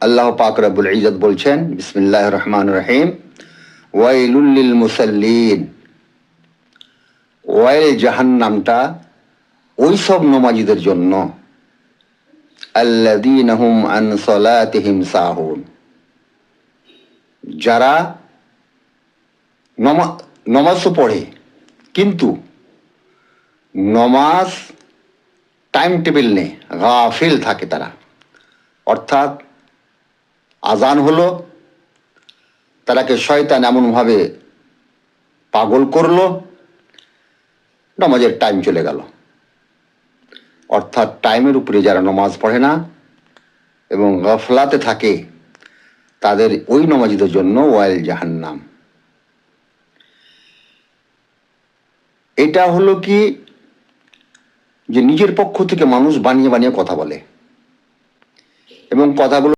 আল্লাহ পাক রব্বুল ইজ্জত বলছেন, বিসমিল্লাহির রহমানির রহিম, ওয়াইলুল লিল মুসাল্লিন। ওয়াইল জাহান্নামটা ওই সব নমাজীদের জন্য, আল্লাযীনা হুম আন সালাতিহিম সাহুন, যারা নমাজ তো পড়ে কিন্তু নমাজ টাইম টেবিল নেই, গাফিল থাকে তারা। অর্থাৎ আজান হলো, তারাকে শয়তান এমনভাবে পাগল করলো, নামাজের টাইম চলে গেল। অর্থাৎ টাইমের উপরে যারা নমাজ পড়ে না এবং গফলাতে থাকে, তাদের ওই নমাজীদের জন্য ওয়াইল জাহান্নাম। এটা হলো কি, যে নিজের পক্ষ থেকে মানুষ বানিয়ে বানিয়ে কথা বলে এবং কথাগুলো